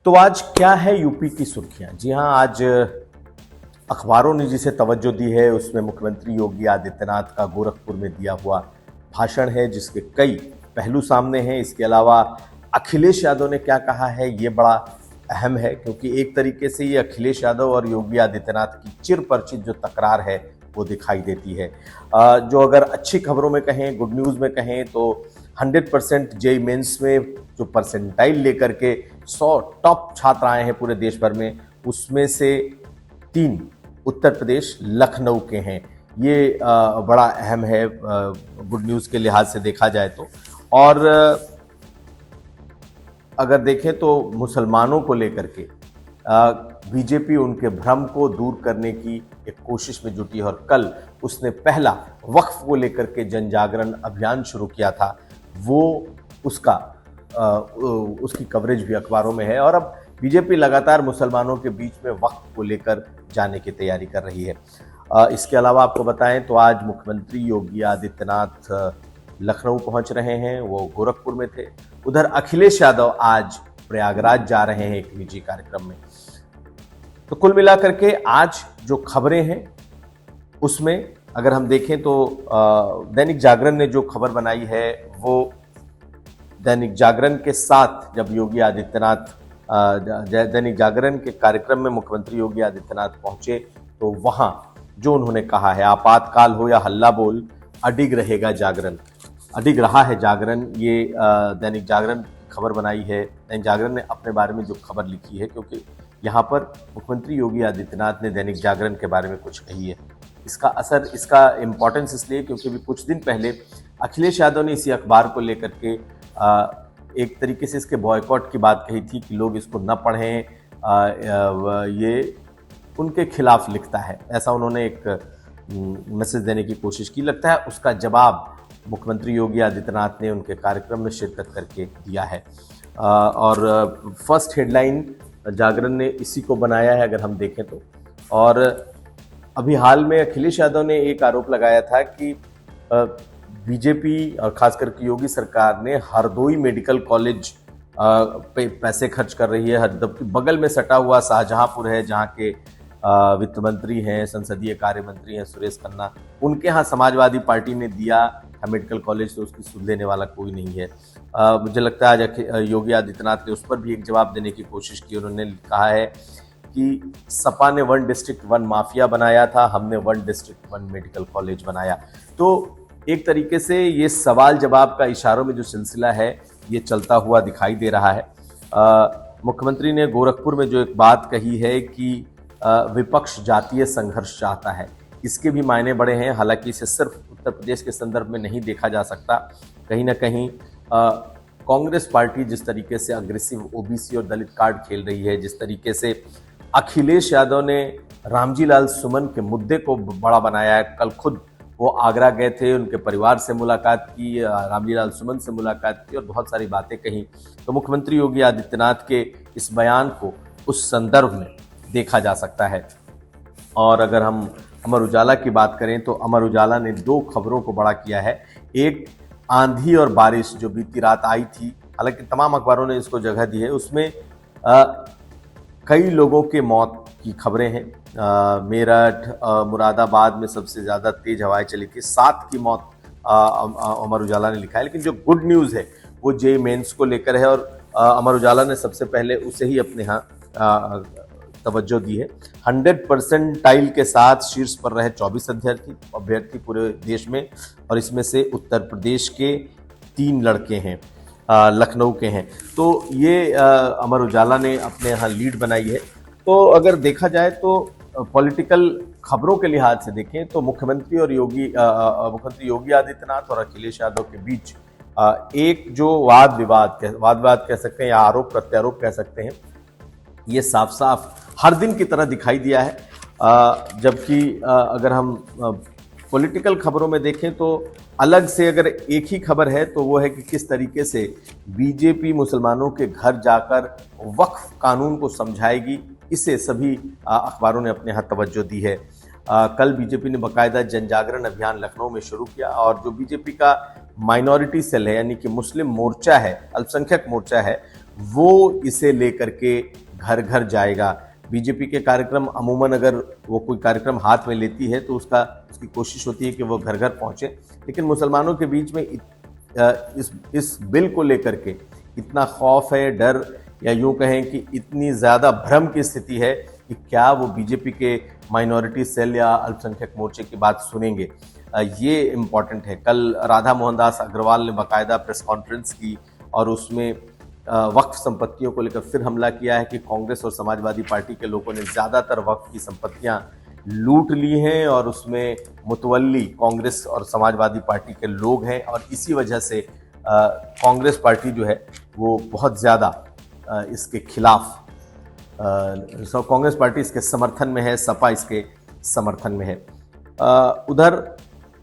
तो आज क्या है यूपी की सुर्खियां। जी हां, आज अखबारों ने जिसे तवज्जो दी है उसमें मुख्यमंत्री योगी आदित्यनाथ का गोरखपुर में दिया हुआ भाषण है, जिसके कई पहलू सामने हैं। इसके अलावा अखिलेश यादव ने क्या कहा है ये बड़ा अहम है, क्योंकि एक तरीके से ये अखिलेश यादव और योगी आदित्यनाथ की चिर परिचित जो तकरार है वो दिखाई देती है। जो अगर अच्छी खबरों में कहें, गुड न्यूज़ में कहें, तो 100% जेईई मेंस में जो परसेंटाइल लेकर के 100 टॉप छात्र आए हैं पूरे देश भर में, उसमें से 3 उत्तर प्रदेश लखनऊ के हैं। ये बड़ा अहम है गुड न्यूज़ के लिहाज से देखा जाए तो। और अगर देखें तो मुसलमानों को लेकर के बीजेपी उनके भ्रम को दूर करने की एक कोशिश में जुटी है, और कल उसने पहला वक्फ को लेकर के जन जागरण अभियान शुरू किया था। वो उसकी कवरेज भी अखबारों में है, और अब बीजेपी लगातार मुसलमानों के बीच में वक्फ को लेकर जाने की तैयारी कर रही है। इसके अलावा आपको बताएं तो आज मुख्यमंत्री योगी आदित्यनाथ लखनऊ पहुंच रहे हैं, वो गोरखपुर में थे। उधर अखिलेश यादव आज प्रयागराज जा रहे हैं एक निजी कार्यक्रम में। तो कुल मिलाकर के आज जो खबरें हैं उसमें अगर हम देखें तो दैनिक जागरण ने जो खबर बनाई है, वो दैनिक जागरण के साथ जब योगी आदित्यनाथ दैनिक जागरण के कार्यक्रम में मुख्यमंत्री योगी आदित्यनाथ पहुंचे तो वहां जो उन्होंने कहा है, आपातकाल हो या हल्ला बोल, अडिग रहेगा जागरण, अडिग रहा है जागरण। ये दैनिक जागरण खबर बनाई है। दैनिक जागरण ने अपने बारे में जो खबर लिखी है, क्योंकि यहाँ पर मुख्यमंत्री योगी आदित्यनाथ ने दैनिक जागरण के बारे में कुछ कही है। इसका असर, इसका इम्पोर्टेंस इसलिए क्योंकि भी कुछ दिन पहले अखिलेश यादव ने इसी अखबार को लेकर के एक तरीके से इसके बॉयकॉट की बात कही थी कि लोग इसको न पढ़ें, ये उनके खिलाफ लिखता है, ऐसा उन्होंने एक मैसेज देने की कोशिश की। लगता है उसका जवाब मुख्यमंत्री योगी आदित्यनाथ ने उनके कार्यक्रम में शिरकत करके दिया है। और फर्स्ट हेडलाइन जागरण ने इसी को बनाया है अगर हम देखें तो। और अभी हाल में अखिलेश यादव ने एक आरोप लगाया था कि बीजेपी और खासकर की योगी सरकार ने हरदोई मेडिकल कॉलेज पे पैसे खर्च कर रही है। जबकि बगल में सटा हुआ शाहजहांपुर है, जहाँ के वित्त मंत्री हैं, संसदीय कार्य मंत्री हैं सुरेश खन्ना, उनके यहाँ समाजवादी पार्टी ने दिया है मेडिकल कॉलेज, तो उसकी सुध लेने वाला कोई नहीं है। मुझे लगता है आज योगी आदित्यनाथ ने उस पर भी एक जवाब देने की कोशिश की। उन्होंने कहा है कि सपा ने 1 डिस्ट्रिक्ट 1 माफिया बनाया था, हमने 1 डिस्ट्रिक्ट 1 मेडिकल कॉलेज बनाया। तो एक तरीके से ये सवाल जवाब का इशारों में जो सिलसिला है ये चलता हुआ दिखाई दे रहा है। मुख्यमंत्री ने गोरखपुर में जो एक बात कही है कि विपक्ष जातीय संघर्ष चाहता है, इसके भी मायने बड़े हैं। हालांकि इसे सिर्फ उत्तर प्रदेश के संदर्भ में नहीं देखा जा सकता। कहीं ना कहीं कांग्रेस पार्टी जिस तरीके से अग्रेसिव ओबीसी और दलित कार्ड खेल रही है, जिस तरीके से अखिलेश यादव ने रामजी लाल सुमन के मुद्दे को बड़ा बनाया है। कल खुद वो आगरा गए थे, उनके परिवार से मुलाकात की, रामजी लाल सुमन से मुलाकात की और बहुत सारी बातें कही। तो मुख्यमंत्री योगी आदित्यनाथ के इस बयान को उस संदर्भ में देखा जा सकता है। और अगर हम अमर उजाला की बात करें तो अमर उजाला ने 2 खबरों को बड़ा किया है। एक, आंधी और बारिश जो बीती रात आई थी, हालांकि तमाम अखबारों ने इसको जगह दी है, उसमें कई लोगों के मौत की खबरें हैं। मेरठ, मुरादाबाद में सबसे ज़्यादा तेज हवाएं चली थी, 7 की मौत अमर उजाला ने लिखा है। लेकिन जो गुड न्यूज़ है वो जेईई मेंस को लेकर है, और अमर उजाला ने सबसे पहले उसे ही अपने यहाँ तवज्जो दी है। 100% के साथ शीर्ष पर रहे 24 अभ्यर्थी पूरे देश में, और इसमें से उत्तर प्रदेश के 3 लड़के हैं, लखनऊ के हैं। तो ये अमर उजाला ने अपने यहाँ लीड बनाई है। तो अगर देखा जाए तो पॉलिटिकल खबरों के लिहाज से देखें तो मुख्यमंत्री योगी आदित्यनाथ और अखिलेश यादव के बीच एक जो वाद विवाद कह सकते हैं या आरोप प्रत्यारोप कह सकते हैं, ये साफ साफ हर दिन की तरह दिखाई दिया है। जबकि अगर हम पॉलिटिकल खबरों में देखें तो अलग से अगर एक ही खबर है तो वो है कि किस तरीके से बीजेपी मुसलमानों के घर जाकर वक्फ कानून को समझाएगी। इसे सभी अखबारों ने अपने यहाँ तवज्जो दी है। कल बीजेपी ने बाकायदा जन जागरण अभियान लखनऊ में शुरू किया, और जो बीजेपी का माइनॉरिटी सेल है यानी कि मुस्लिम मोर्चा है, अल्पसंख्यक मोर्चा है, वो इसे लेकर के घर घर जाएगा। बीजेपी के कार्यक्रम अमूमन अगर वो कोई कार्यक्रम हाथ में लेती है तो उसकी कोशिश होती है कि वो घर घर पहुंचे, लेकिन मुसलमानों के बीच में इस बिल को लेकर के इतना खौफ है, डर, या यूं कहें कि इतनी ज़्यादा भ्रम की स्थिति है कि क्या वो बीजेपी के माइनॉरिटी सेल या अल्पसंख्यक मोर्चे की बात सुनेंगे। ये इम्पॉर्टेंट है। कल राधा मोहनदास अग्रवाल ने बाकायदा प्रेस कॉन्फ्रेंस की और उसमें वक्फ संपत्तियों को लेकर फिर हमला किया है कि कांग्रेस और समाजवादी पार्टी के लोगों ने ज़्यादातर वक्फ की संपत्तियां लूट ली हैं और उसमें मुतवल्ली कांग्रेस और समाजवादी पार्टी के लोग हैं, और इसी वजह से कांग्रेस पार्टी जो है वो बहुत ज़्यादा इसके खिलाफ, कांग्रेस पार्टी इसके समर्थन में है, सपा इसके समर्थन में है। उधर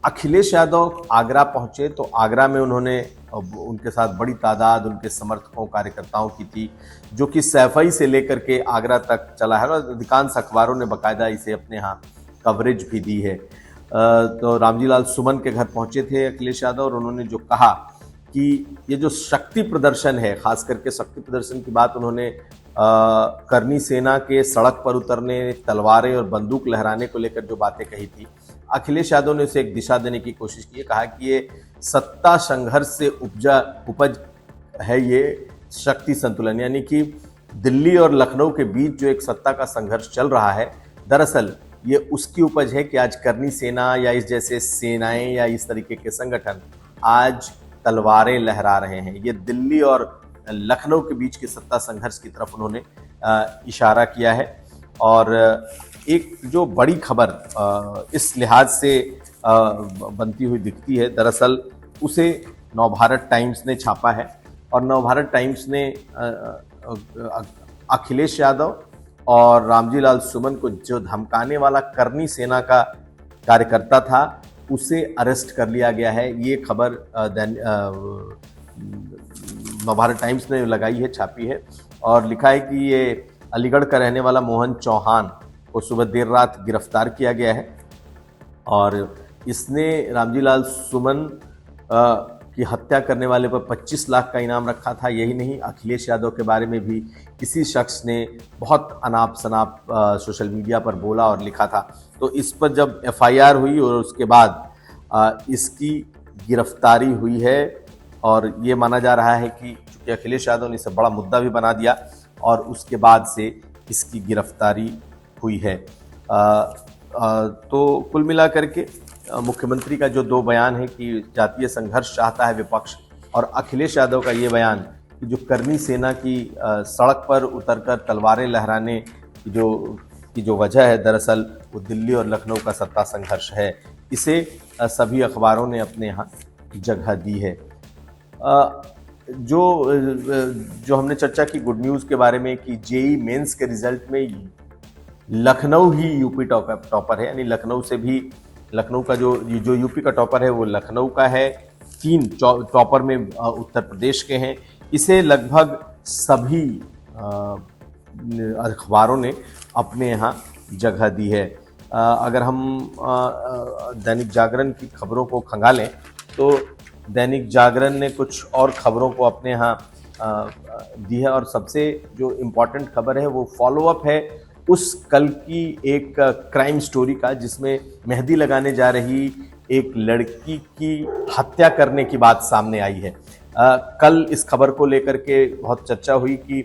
अखिलेश यादव आगरा पहुंचे तो आगरा में उन्होंने उनके साथ बड़ी तादाद उनके समर्थकों कार्यकर्ताओं की थी, जो कि सैफई से लेकर के आगरा तक चला है और अधिकांश अखबारों ने बाकायदा इसे अपने यहाँ कवरेज भी दी है। तो रामजी लाल सुमन के घर पहुंचे थे अखिलेश यादव और उन्होंने जो कहा कि ये जो शक्ति प्रदर्शन है, खास करके शक्ति प्रदर्शन की बात उन्होंने करनी सेना के सड़क पर उतरने, तलवारें और बंदूक लहराने को लेकर जो बातें कही थी, अखिलेश यादव ने उसे एक दिशा देने की कोशिश की है। कहा कि ये सत्ता संघर्ष से उपज है, ये शक्ति संतुलन, यानी कि दिल्ली और लखनऊ के बीच जो एक सत्ता का संघर्ष चल रहा है, दरअसल ये उसकी उपज है कि आज करनी सेना या इस जैसे सेनाएं या इस तरीके के संगठन आज तलवारें लहरा रहे हैं। ये दिल्ली और लखनऊ के बीच के सत्ता संघर्ष की तरफ उन्होंने इशारा किया है। और एक जो बड़ी खबर इस लिहाज से बनती हुई दिखती है, दरअसल उसे नवभारत टाइम्स ने छापा है और नवभारत टाइम्स ने अखिलेश यादव और रामजी लाल सुमन को जो धमकाने वाला करनी सेना का कार्यकर्ता था उसे अरेस्ट कर लिया गया है। ये खबर नवभारत टाइम्स ने लगाई है, छापी है और लिखा है कि ये अलीगढ़ का रहने वाला मोहन चौहान को सुबह देर रात गिरफ्तार किया गया है और इसने रामजी लाल सुमन की हत्या करने वाले पर 25 लाख का इनाम रखा था। यही नहीं, अखिलेश यादव के बारे में भी किसी शख्स ने बहुत अनाप शनाप सोशल मीडिया पर बोला और लिखा था। तो इस पर जब एफआईआर हुई और उसके बाद इसकी गिरफ्तारी हुई है और ये माना जा रहा है कि चूँकि अखिलेश यादव ने इसे बड़ा मुद्दा भी बना दिया और उसके बाद से इसकी गिरफ्तारी हुई है। तो कुल मिलाकर के मुख्यमंत्री का जो दो बयान है कि जातीय संघर्ष चाहता है विपक्ष, और अखिलेश यादव का ये बयान कि जो करनी सेना की सड़क पर उतरकर तलवारें लहराने की जो वजह है, दरअसल वो दिल्ली और लखनऊ का सत्ता संघर्ष है, इसे सभी अखबारों ने अपने यहाँ जगह दी है। जो हमने चर्चा की गुड न्यूज़ के बारे में कि जेईई मेंस के रिजल्ट में लखनऊ ही यूपी टॉपर है, यानी लखनऊ का जो यूपी का टॉपर है वो लखनऊ का है। 3 टॉपर में उत्तर प्रदेश के हैं। इसे लगभग सभी अखबारों ने अपने यहाँ जगह दी है। अगर हम दैनिक जागरण की खबरों को खंगालें तो दैनिक जागरण ने कुछ और खबरों को अपने यहाँ दी है और सबसे जो इम्पोर्टेंट खबर है वो फॉलोअप है उस कल की एक क्राइम स्टोरी का, जिसमें मेहंदी लगाने जा रही एक लड़की की हत्या करने की बात सामने आई है। कल इस खबर को लेकर के बहुत चर्चा हुई कि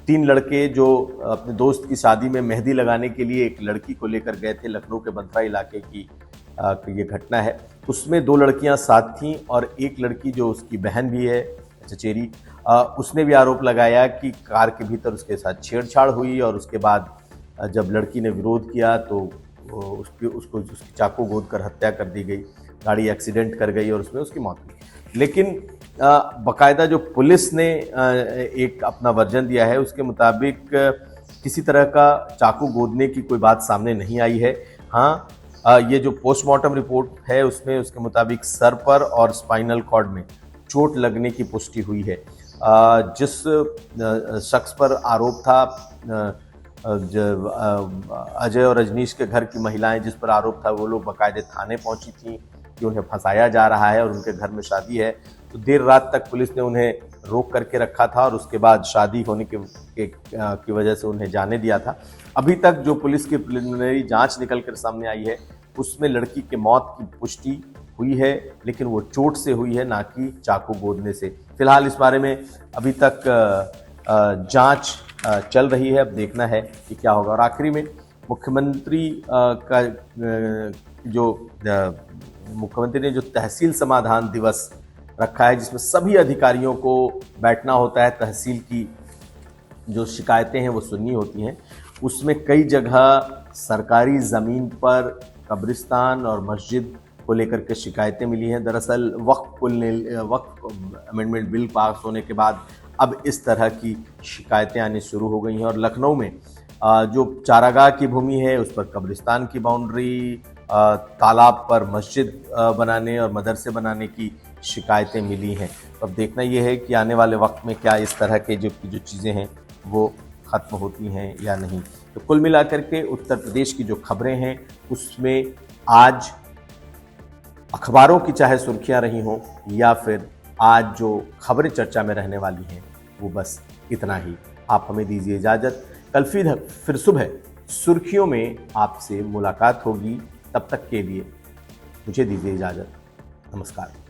3 लड़के जो अपने दोस्त की शादी में मेहंदी लगाने के लिए एक लड़की को लेकर गए थे, लखनऊ के बंथरा इलाके की ये घटना है। उसमें 2 लड़कियां साथ थीं और एक लड़की जो उसकी बहन भी है, चचेरी, उसने भी आरोप लगाया कि कार के भीतर उसके साथ छेड़छाड़ हुई और उसके बाद जब लड़की ने विरोध किया तो उसकी चाकू गोद कर हत्या कर दी गई। गाड़ी एक्सीडेंट कर गई और उसमें उसकी मौत हुई। लेकिन बाकायदा जो पुलिस ने एक अपना वर्जन दिया है उसके मुताबिक किसी तरह का चाकू गोदने की कोई बात सामने नहीं आई है। हाँ, ये जो पोस्टमार्टम रिपोर्ट है उसमें उसके मुताबिक सर पर और स्पाइनल कॉर्ड में चोट लगने की पुष्टि हुई है। जिस शख्स पर आरोप था, अजय और रजनीश के घर की महिलाएं जिस पर आरोप था, वो लोग बाकायदे थाने पहुंची थी कि उन्हें फंसाया जा रहा है और उनके घर में शादी है। तो देर रात तक पुलिस ने उन्हें रोक करके रखा था और उसके बाद शादी होने की वजह से उन्हें जाने दिया था। अभी तक जो पुलिस की प्रिलिमिनरी जांच निकल कर सामने आई है उसमें लड़की के मौत की पुष्टि हुई है, लेकिन वो चोट से हुई है, ना कि चाकू गोदने से। फिलहाल इस बारे में अभी तक जांच चल रही है, अब देखना है कि क्या होगा। और आखिरी में मुख्यमंत्री मुख्यमंत्री ने जो तहसील समाधान दिवस रखा है, जिसमें सभी अधिकारियों को बैठना होता है, तहसील की जो शिकायतें हैं वो सुननी होती हैं, उसमें कई जगह सरकारी ज़मीन पर कब्रिस्तान और मस्जिद को लेकर के शिकायतें मिली हैं। दरअसल वक्फ अमेंडमेंट बिल पास होने के बाद अब इस तरह की शिकायतें आनी शुरू हो गई हैं और लखनऊ में जो चारागाह की भूमि है उस पर कब्रिस्तान की बाउंड्री, तालाब पर मस्जिद बनाने और मदरसे बनाने की शिकायतें मिली हैं। तो अब देखना ये है कि आने वाले वक्त में क्या इस तरह के जो चीज़ें हैं वो ख़त्म होती हैं या नहीं। तो कुल मिलाकर के उत्तर प्रदेश की जो खबरें हैं उसमें आज अखबारों की चाहे सुर्खियां रही हों या फिर आज जो खबरें चर्चा में रहने वाली हैं वो बस इतना ही। आप हमें दीजिए इजाज़त, कल फिर सुबह सुर्खियों में आपसे मुलाकात होगी। तब तक के लिए मुझे दीजिए इजाज़त। नमस्कार।